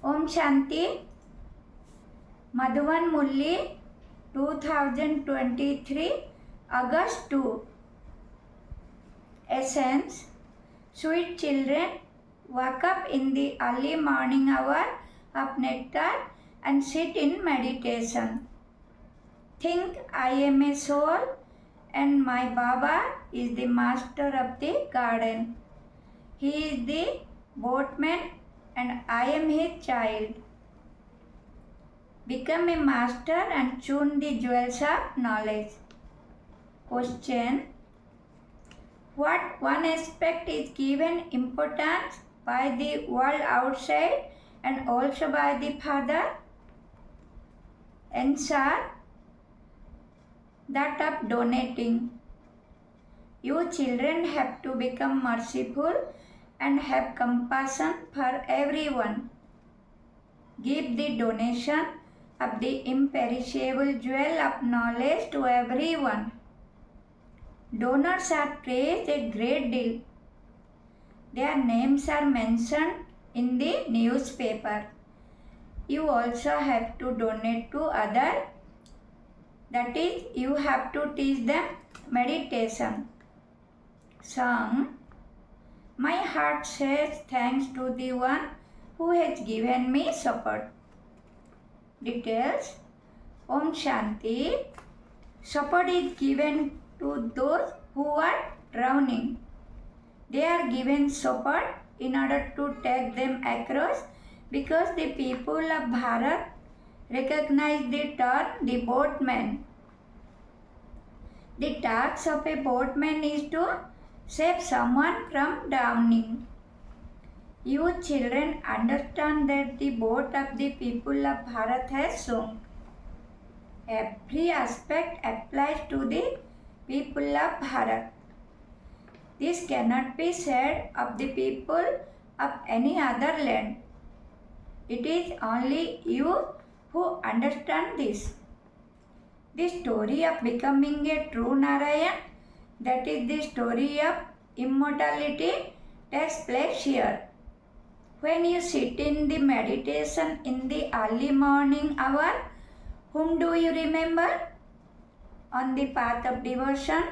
Om Shanti. Madhuvan Murli, 2023, August 2. Essence. Sweet children, wake up in the early morning hour of nectar and sit in meditation. Think I am a soul and my Baba is the master of the garden. He is the boatman and I am his child. Become a master and tune the jewels of knowledge. Question. What one aspect is given importance by the world outside and also by the Father? Answer. That of donating. You children have to become merciful and have compassion for everyone. Give the donation of the imperishable jewel of knowledge to everyone. Donors are praised a great deal. Their names are mentioned in the newspaper. You also have to donate to others. That is, you have to teach them meditation. Song. My heart says thanks to the one who has given me support. Details. Om Shanti. Support is given to those who are drowning. They are given support in order to take them across because the people of Bharat recognize the term the boatman. The task of a boatman is to save someone from drowning. You children understand that the boat of the people of Bharat has sunk. Every aspect applies to the people of Bharat. This cannot be said of the people of any other land. It is only you who understand this. The story of becoming a true Narayan, that is the story of immortality, takes place here. When you sit in the meditation in the early morning hour, whom do you remember? On the path of devotion,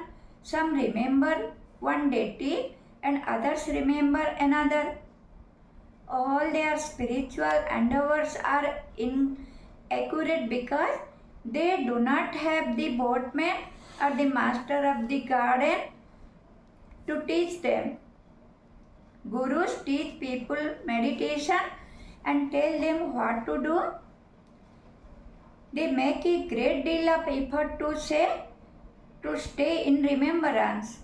some remember one deity and others remember another. All their spiritual endeavors are inaccurate because they do not have the boatman or the master of the garden to teach them. Gurus teach people meditation and tell them what to do. They make a great deal of effort to stay in remembrance.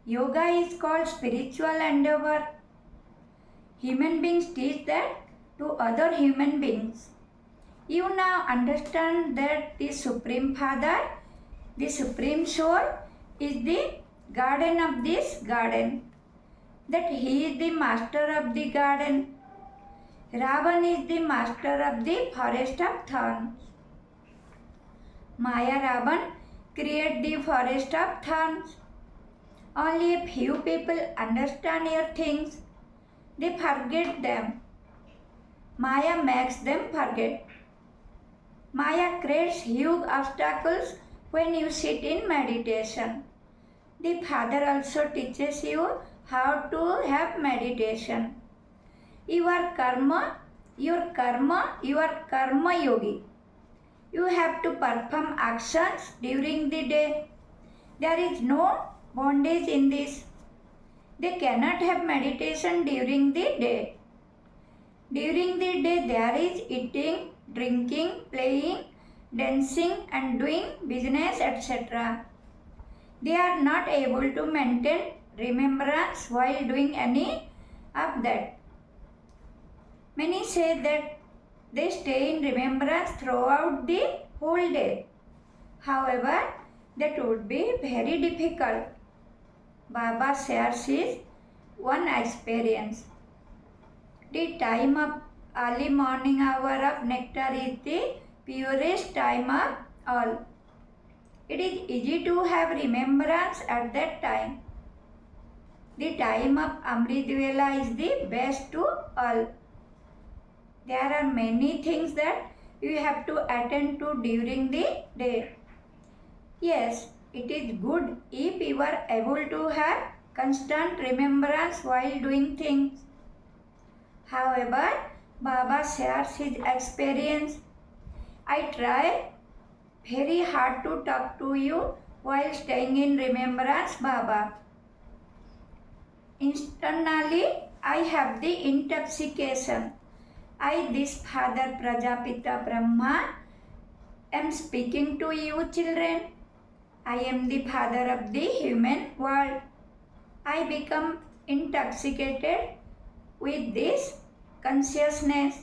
Yoga is called spiritual endeavor. Human beings teach that to other human beings. You now understand that the Supreme Father, the Supreme Soul, is the garden of this garden. That he is the master of the garden. Ravan is the master of the forest of thorns. Maya Ravan create the forest of thorns. Only a few people understand your things. They forget them. Maya makes them forget. Maya creates huge obstacles when you sit in meditation. The Father also teaches you how to have meditation. Your karma yogi. You have to perform actions during the day. There is no bondage in this. They cannot have meditation during the day. During the day there is eating, drinking, playing, dancing and doing business, etc. They are not able to maintain remembrance while doing any of that. Many say that they stay in remembrance throughout the whole day. However, that would be very difficult. Baba shares his one experience. The time of early morning hour of nectar is the purest time of all. It is easy to have remembrance at that time. The time of Amrit Vela is the best to all. There are many things that you have to attend to during the day. Yes, it is good if you are able to have constant remembrance while doing things. However, Baba shares his experience. I try very hard to talk to you while staying in remembrance, Baba. Internally, I have the intoxication. I, this Father Prajapita Brahma, am speaking to you children. I am the father of the human world. I become intoxicated with this consciousness,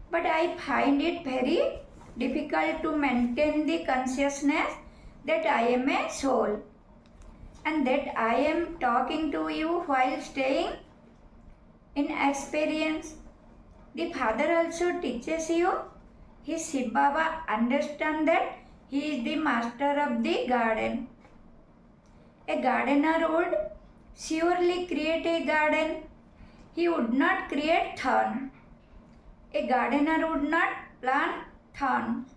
but I find it very difficult to maintain the consciousness that I am a soul and that I am talking to you while staying in experience. The Father also teaches you. His Shiv Baba understands that he is the master of the garden. A gardener would surely create a garden. He would not create thorn. A gardener would not plant thorns.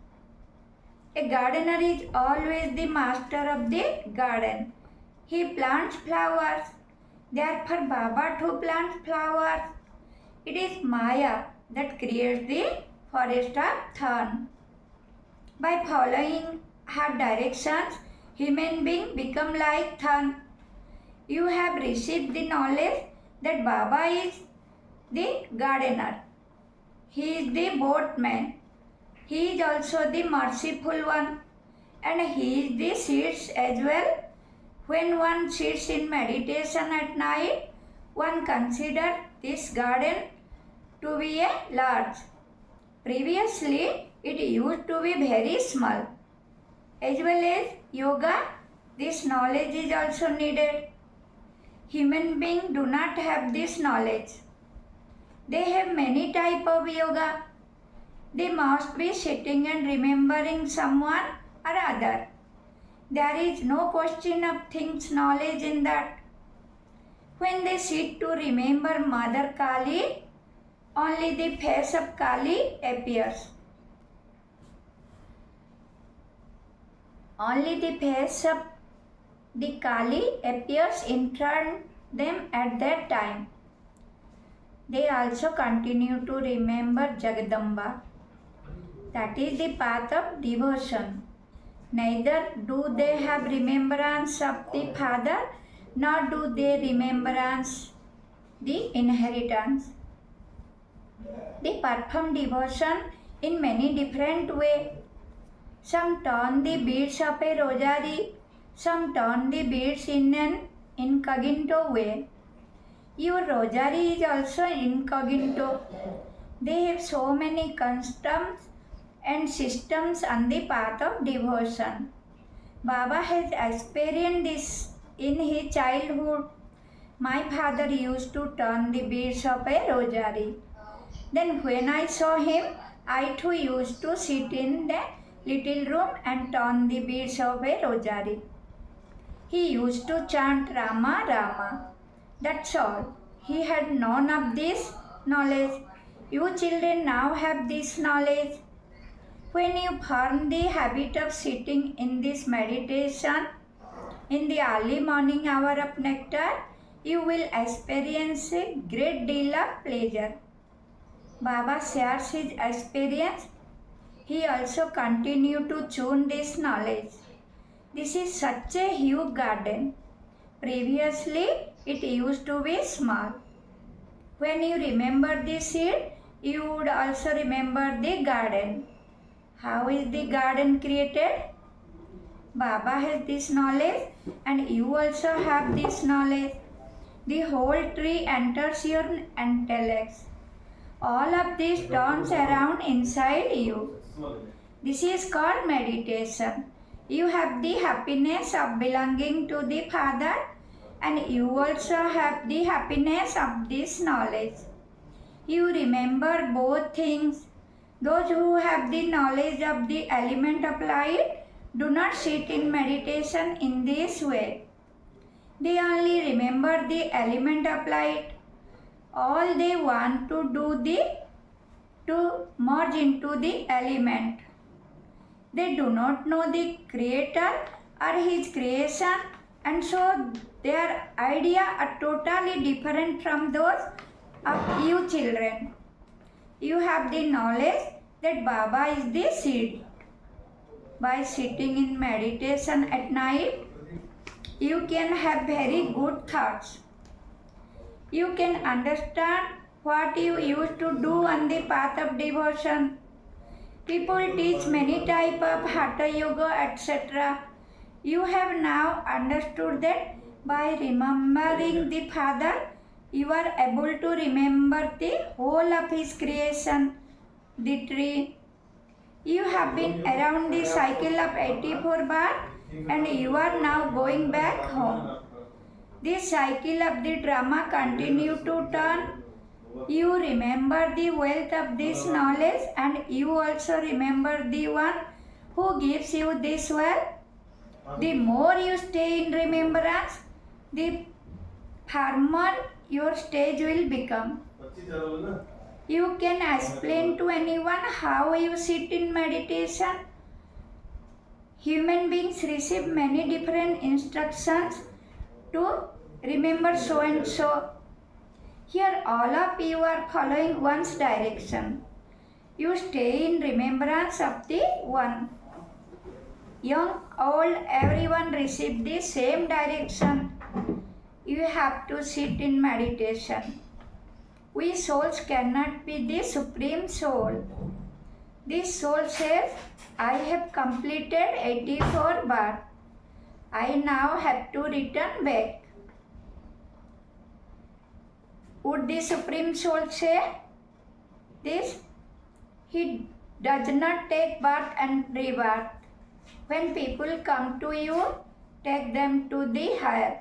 A gardener is always the master of the garden. He plants flowers. Therefore, Baba too plants flowers. It is Maya that creates the forest of thorn. By following her directions, human beings become like thorn. You have received the knowledge that Baba is the gardener. He is the boatman. He is also the merciful one. And he is the seeds as well. When one sits in meditation at night, one considers this garden to be a large. Previously, it used to be very small. As well as yoga, this knowledge is also needed. Human beings do not have this knowledge. They have many types of yoga. They must be sitting and remembering someone or other. There is no question of things knowledge in that. When they sit to remember Mother Kali, only the face of Kali appears. Only the face of the Kali appears in front of them at that time. They also continue to remember Jagadamba. That is the path of devotion. Neither do they have remembrance of the Father, nor do they remembrance the inheritance. They perform devotion in many different ways. Some turn the beads of a rosary, some turn the beads in an incognito way. Your rosary is also incognito. They have so many customs and systems on the path of devotion. Baba has experienced this in his childhood. My father used to turn the beads of a rosary. Then when I saw him, I too used to sit in the little room and turn the beads of a rosary. He used to chant Rama Rama. That's all. He had none of this knowledge. You children now have this knowledge. When you form the habit of sitting in this meditation in the early morning hour of nectar, you will experience a great deal of pleasure. Baba shares his experience. He also continues to tune this knowledge. This is such a huge garden. Previously, it used to be small. When you remember the seed, you would also remember the garden. How is the garden created? Baba has this knowledge and you also have this knowledge. The whole tree enters your intellect. All of this turns around inside you. This is called meditation. You have the happiness of belonging to the Father and you also have the happiness of this knowledge. You remember both things. Those who have the knowledge of the element of light do not sit in meditation in this way. They only remember the element of light. All they want to do the to merge into the element. They do not know the Creator or His creation, and so their ideas are totally different from those of you children. You have the knowledge that Baba is the seed. By sitting in meditation at night, you can have very good thoughts. You can understand what you used to do on the path of devotion. People teach many type of hatha yoga, etc. You have now understood that by remembering the Father, you are able to remember the whole of His creation, the tree. You have been around the cycle of 84 bar and you are now going back home. This cycle of the drama continue to turn. You remember the wealth of this knowledge and you also remember the one who gives you this wealth. The more you stay in remembrance, the firmer your stage will become. You can explain to anyone how you sit in meditation. Human beings receive many different instructions to remember so and so. Here all of you are following one's direction. You stay in remembrance of the one. Young, old, everyone receive the same direction. You have to sit in meditation. We souls cannot be the supreme soul. This soul says, I have completed 84 births. I now have to return back. Would the Supreme Soul say this? He does not take birth and rebirth. When people come to you, take them to the higher.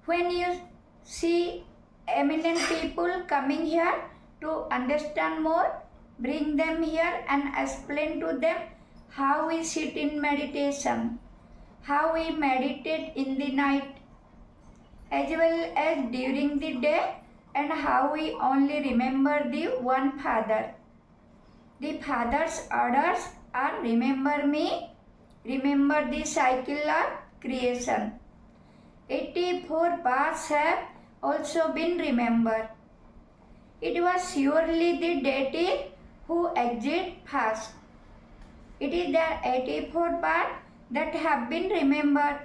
When you see eminent people coming here to understand more, bring them here and explain to them how we sit in meditation, how we meditate in the night, as well as during the day, and how we only remember the one Father. The Father's orders are remember me, remember the cycle of creation. 84 paths have also been remembered. It was surely the deity who exit first. It is the 84 paths that have been remembered.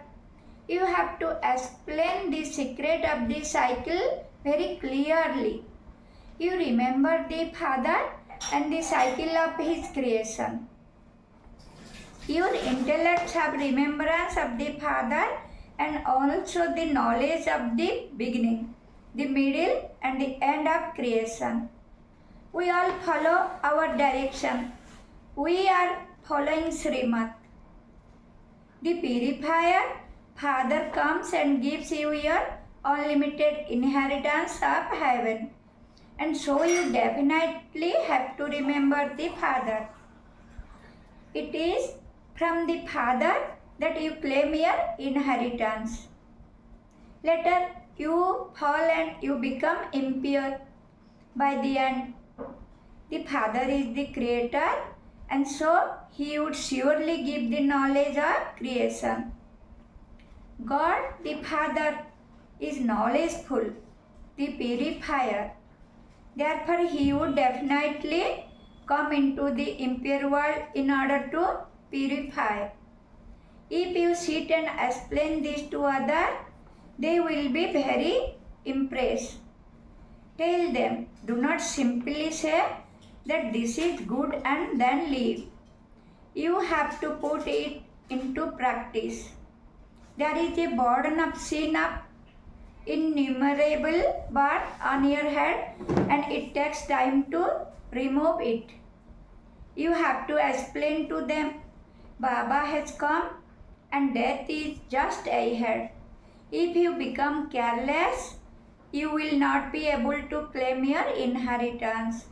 You have to explain the secret of the cycle very clearly. You remember the Father and the cycle of His creation. Your intellects have remembrance of the Father and also the knowledge of the beginning, the middle and the end of creation. We all follow our direction. We are following Srimad. The purifier, Father comes and gives you your unlimited inheritance of heaven. And so you definitely have to remember the Father. It is from the Father that you claim your inheritance. Later you fall and you become impure. By the end, the Father is the Creator, and so He would surely give the knowledge of creation. God, the Father, is knowledgeful, the purifier. Therefore, He would definitely come into the impure world in order to purify. If you sit and explain this to others, they will be very impressed. Tell them, do not simply say that this is good and then leave. You have to put it into practice. There is a burden of sin of innumerable birth on your head and it takes time to remove it. You have to explain to them, Baba has come and death is just ahead. If you become careless, you will not be able to claim your inheritance.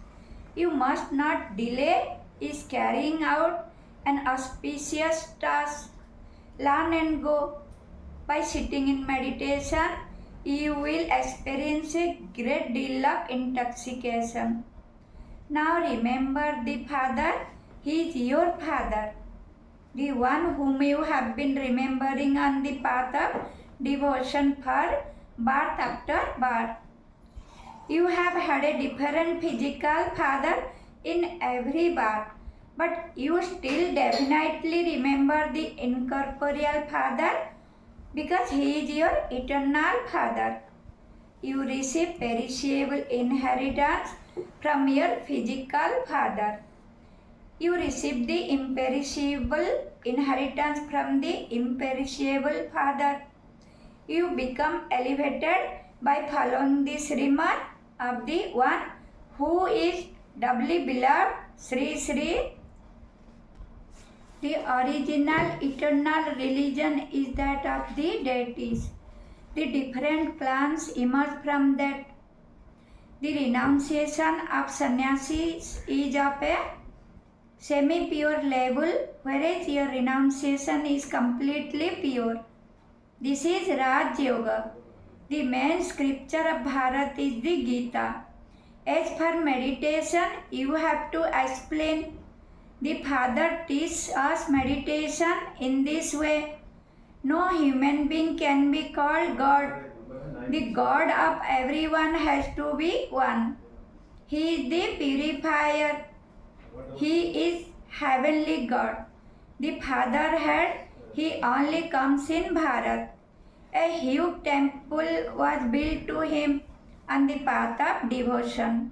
You must not delay is carrying out an auspicious task. Learn and go. By sitting in meditation, you will experience a great deal of intoxication. Now remember the Father. He is your Father, the one whom you have been remembering on the path of devotion for birth after birth. You have had a different physical father in every birth, but you still definitely remember the incorporeal Father because He is your eternal Father. You receive perishable inheritance from your physical father. You receive the imperishable inheritance from the imperishable Father. You become elevated by following the Sriman of the one who is doubly beloved, Sri Sri. The original eternal religion is that of the deities. The different clans emerge from that. The renunciation of sannyasis is of a semi-pure level, whereas your renunciation is completely pure. This is Raj Yoga. The main scripture of Bharat is the Gita. As for meditation, you have to explain. The Father teaches us meditation in this way. No human being can be called God. The God of everyone has to be one. He is the purifier. He is heavenly God. The Father had, He only comes in Bharat. A huge temple was built to Him on the path of devotion.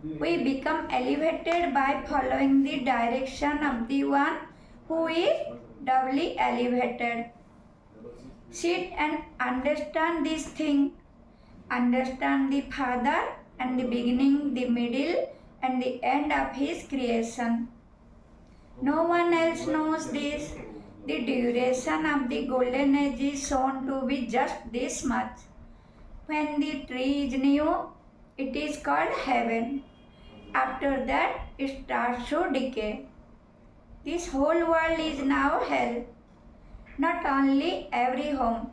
We become elevated by following the direction of the one who is doubly elevated. Sit and understand this thing. Understand the Father and the beginning, the middle, and the end of His creation. No one else knows this. The duration of the golden age is shown to be just this much. When the tree is new, it is called heaven. After that, it starts to decay. This whole world is now hell. Not only every home,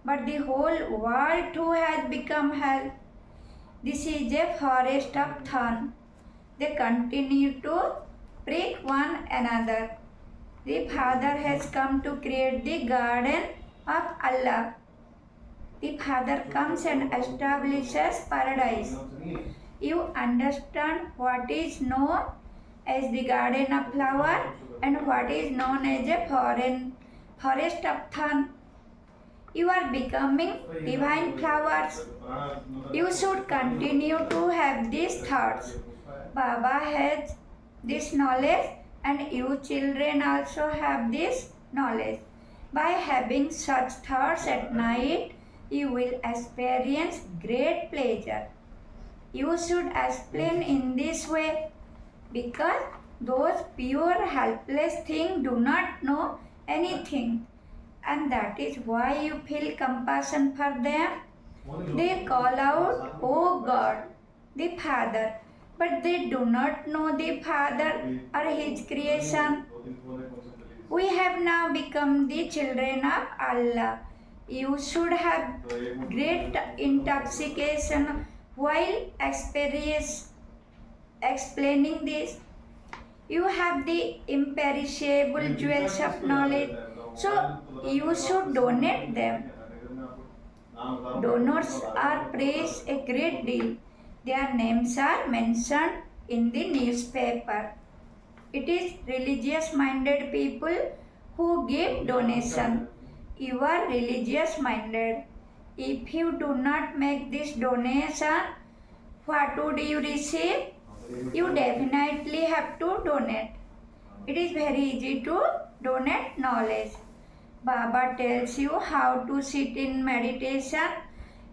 but the whole world too has become hell. This is a forest of thorns. They continue to prick one another. The Father has come to create the garden of Allah. The Father comes and establishes paradise. You understand what is known as the garden of flower and what is known as a forest of thorns. You are becoming divine flowers. You should continue to have these thoughts. Baba has this knowledge and you children also have this knowledge. By having such thoughts at night, you will experience great pleasure. You should explain in this way because those pure helpless things do not know anything, and that is why you feel compassion for them. They call out, "Oh God, the Father," but they do not know the Father or His creation. We have now become the children of Allah. You should have great intoxication while explaining this. You have the imperishable jewels of knowledge, so you should donate them. Donors are praised a great deal. Their names are mentioned in the newspaper. It is religious-minded people who give donation. You are religious-minded. If you do not make this donation, what would you receive? You definitely have to donate. It is very easy to donate knowledge. Baba tells you how to sit in meditation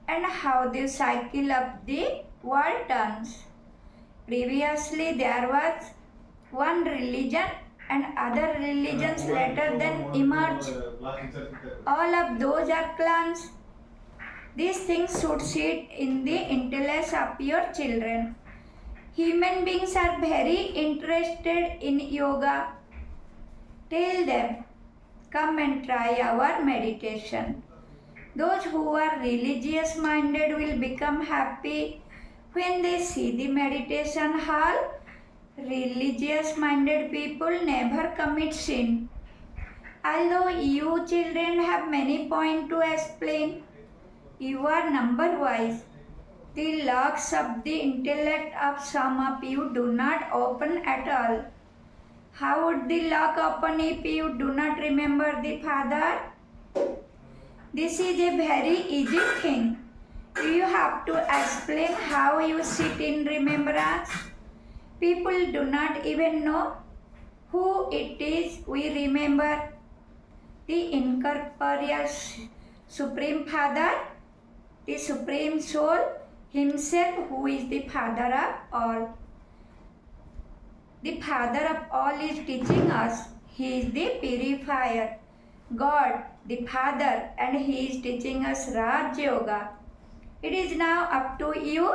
and how the cycle of the world turns. Previously there was one religion and other religions later then emerged. All of those are clans. These things should sit in the intellect of your children. Human beings are very interested in yoga. Tell them, come and try our meditation. Those who are religious minded will become happy When they see the meditation hall, religious minded people never commit sin. Although you children have many points to explain, you are number wise. The locks of the intellect of some of you do not open at all. How would the lock open if you do not remember the Father? This is a very easy thing. You have to explain how you sit in remembrance. People do not even know who it is we remember. The incorporeal Supreme Father, the Supreme Soul Himself, who is the Father of all. The Father of all is teaching us. He is the purifier. God, the Father, and He is teaching us Raj Yoga. It is now up to you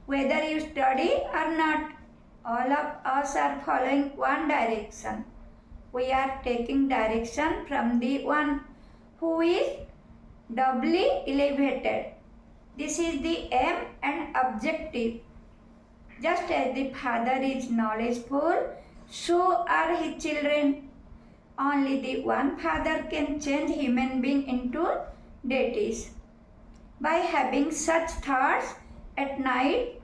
whether you study or not. All of us are following one direction. We are taking direction from the one who is doubly elevated. This is the aim and objective. Just as the Father is knowledgeful, so are His children. Only the one Father can change human being into deities. By having such thoughts at night,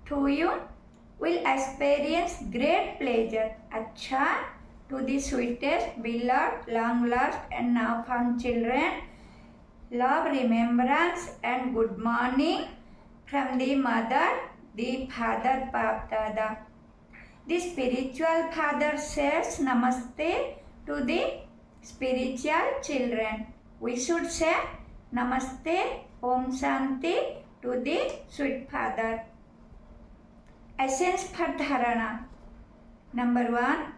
to you will experience great pleasure. Acha, to the sweetest, beloved, long lost and now found children, love, remembrance and good morning from the mother, the father, Bap Dada. The spiritual father says namaste to the spiritual children. We should say namaste, Om Shanti to the sweet father. Essence for dharana. Number 1.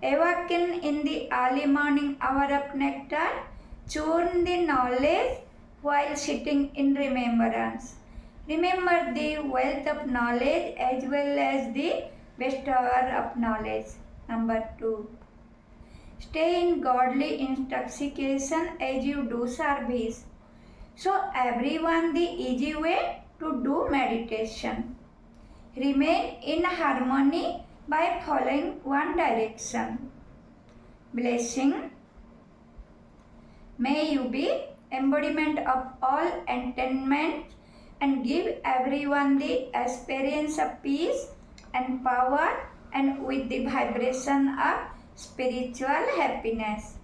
Awaken in the early morning hour of nectar, churn the knowledge while sitting in remembrance. Remember the wealth of knowledge as well as the bestower of knowledge. Number 2. Stay in godly intoxication as you do service. Show everyone the easy way to do meditation. Remain in harmony by following one direction. Blessing. May you be embodiment of all enlightenment and give everyone the experience of peace and power and with the vibration of spiritual happiness.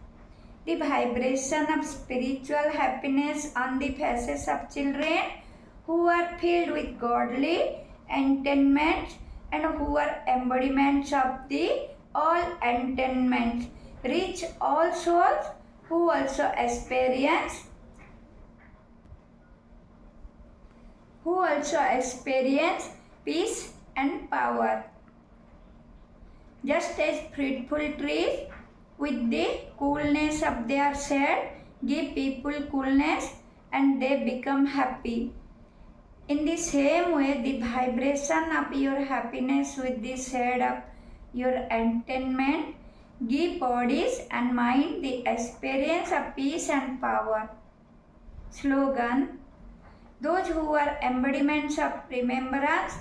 The vibration of spiritual happiness on the faces of children who are filled with godly enlightenment and who are embodiments of the all enlightenment reach all souls who also experience peace and power. Just as fruitful trees with the coolness of their shade give people coolness and they become happy. In the same way, the vibration of your happiness with the shade of your enlightenment give bodies and mind the experience of peace and power. Slogan. Those who are embodiments of remembrance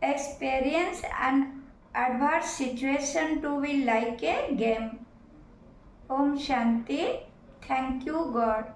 experience an adverse situation to be like a game. Om Shanti. Thank you, God.